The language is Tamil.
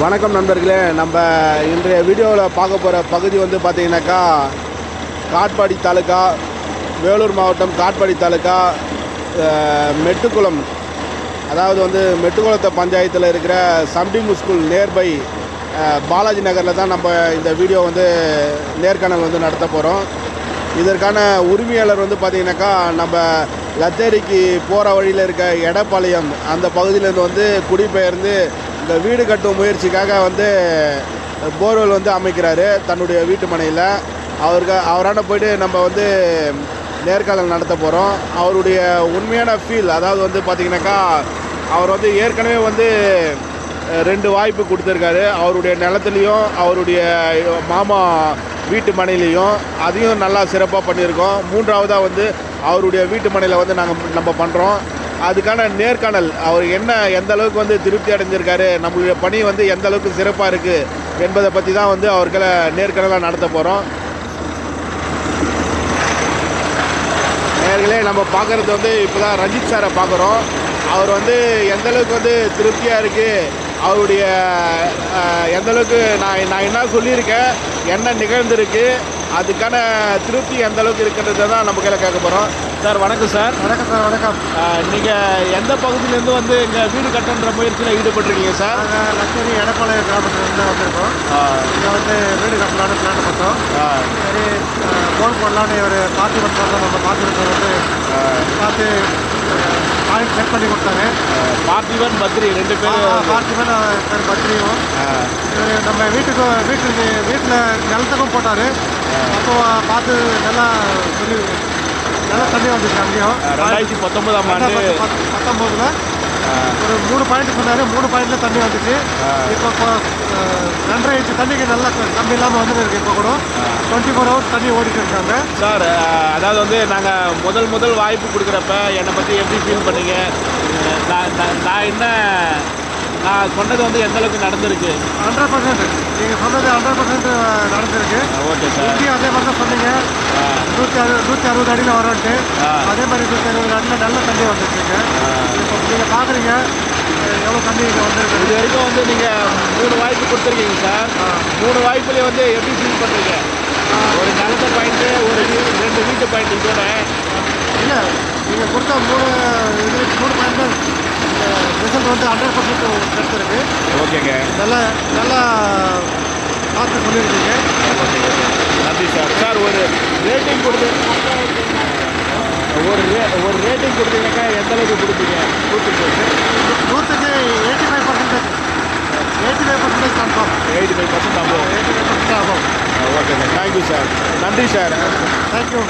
வணக்கம் நண்பர்களே. நம்ம இன்றைய வீடியோவில் பார்க்க போகிற பகுதி வந்து பார்த்திங்கனாக்கா காட்பாடி தாலுக்கா, வேலூர் மாவட்டம் காட்பாடி தாலுக்கா, மெட்டுக்குளம், அதாவது வந்து மெட்டுக்குளத்தை பஞ்சாயத்தில் இருக்கிற சம்டிங் ஸ்கூல் நியர்பை பாலாஜி நகரில் தான் நம்ம இந்த வீடியோ வந்து நேர்காணல் வந்து நடத்த போகிறோம். இதற்கான உரிமையாளர் வந்து பார்த்திங்கனாக்கா நம்ம லத்தேரிக்கு போகிற வழியில் இருக்க எடப்பாளையம் அந்த பகுதியிலேருந்து வந்து குடிபெயர்ந்து இந்த வீடு கட்டும் முயற்சிக்காக வந்து போர்வெல் வந்து அமைக்கிறாரு தன்னுடைய வீட்டு மனையில். அவரான போய்ட்டு நம்ம வந்து நேர்காணல் நடத்த போகிறோம். அவருடைய உண்மையான ஃபீல், அதாவது வந்து பார்த்திங்கனாக்கா அவர் வந்து ஏற்கனவே வந்து 2 வாய்ப்பு கொடுத்துருக்காரு. அவருடைய நிலத்துலேயும் அவருடைய மாமா வீட்டு மனையிலையும், அதையும் நல்லா சிறப்பாக பண்ணியிருக்கோம். 3ஆவதாக வந்து அவருடைய வீட்டு மனையில் வந்து நம்ம பண்ணுறோம். அதுக்கான நேர்காணல், அவர் எந்த அளவுக்கு வந்து திருப்தி அடைஞ்சிருக்காரு, நம்மளுடைய பணி வந்து எந்த அளவுக்கு சிறப்பாக இருக்குது என்பதை பற்றி தான் வந்து அவர்களை நேர்காணலாக நடத்த போகிறோம். நேர்களே, நம்ம பார்க்குறது வந்து இப்போ தான் ரஞ்சித் சாரை பார்க்குறோம். அவர் வந்து எந்த அளவுக்கு வந்து திருப்தியாக இருக்குது, அவருடைய எந்த அளவுக்கு நான் என்ன சொல்லியிருக்கேன், என்ன நிகழ்ந்திருக்கு, அதுக்கான திருப்தி எந்த அளவுக்கு இருக்குன்றதை தான் நம்ம கையில் கேட்க போகிறோம். சார் வணக்கம் சார். வணக்கம் சார். வணக்கம். நீங்கள் எந்த பகுதியிலேருந்து வந்து இங்கே வீடு கட்டுன்ற முயற்சியில் ஈடுபட்டிருக்கீங்க சார்? நாங்கள் லத்தேரி எடப்பாளையம் கிராமத்துலேருந்து வந்திருக்கோம். இங்கே வந்து வீடு கட்டலான்னு பிளான் பண்ணோம். சரி, போன் போடலான்னு ஒரு பார்த்திபன் சார் நம்ம பார்த்திபன் வந்து பார்த்து பாயிண்ட் செட் பண்ணி கொடுத்தாங்க. பார்த்திபன் பத்ரி 2 பேரும். பார்த்திபன் பேர் பத்ரியும் நம்ம வீட்டில் நிலத்துக்கும் போட்டார். அப்போ பார்த்து நல்லா சொல்லி நல்லா தண்ணி வந்துச்சு. அங்கேயும் 2019ஆம் ஆண்டு 19ல் ஒரு 3 பாயிண்ட் சொன்னார். 3 பாயிண்டில் தண்ணி வந்துச்சு. இப்போ 2.5 இன்ச்சு தண்ணிக்கு நல்லா கம்மி இல்லாமல் வந்துருக்கு. இப்போ கூட 24 ஹவர்ஸ் தண்ணி ஓடிட்டு இருக்காங்க சார். அதாவது வந்து நாங்கள் முதல் வாய்ப்பு கொடுக்குறப்ப என்னை பற்றி எப்படி ஃபீல் பண்ணீங்க? நான் சொன்னது வந்து எந்த அளவுக்கு நடந்திருக்கு? 100%. நீங்கள் சொன்னது 100% நடந்திருக்கு. Okay sir. இங்கேயும் அதே மாதிரி தான் சொன்னீங்க. 160 அடியில் வரோன்ட்டு. அதே மாதிரி 160 அடியில் நல்ல தண்ணி வந்துருக்குங்க. இப்போ நீங்கள் பார்க்குறீங்க எவ்வளோ தண்ணி இங்கே வந்துருக்கு. இது வரைக்கும் வந்து நீங்கள் 3 வாய்ப்பு கொடுத்துருக்கீங்க சார். 3 வாய்ப்புலேயே வந்து எப்படி ஃபீல் பண்ணுறீங்க? ஒரு நிலத்தை பாயிண்ட்டு, ஒரு 2 வீட்டு பாயிண்ட் இதோட இல்லை, நீங்கள் கொடுத்த 3 பாயிண்ட் ரிசல்ட் வந்து 100% கிடைச்சிருக்கு. ஓகேங்க. நல்லா பார்த்து சொல்லியிருக்கீங்க. ஓகே, நன்றி சார். சார், ஒரு ரேட்டிங் ஒரு ரேட்டிங் கொடுத்தீங்கக்கா எந்த அளவுக்கு கொடுப்பீங்க? 100க்கு 85% கன்ஃபார்ம். 85% ஆகும். 85% ஆகும். ஓகேங்க. Thank you sir. நன்றி சார். தேங்க்யூ.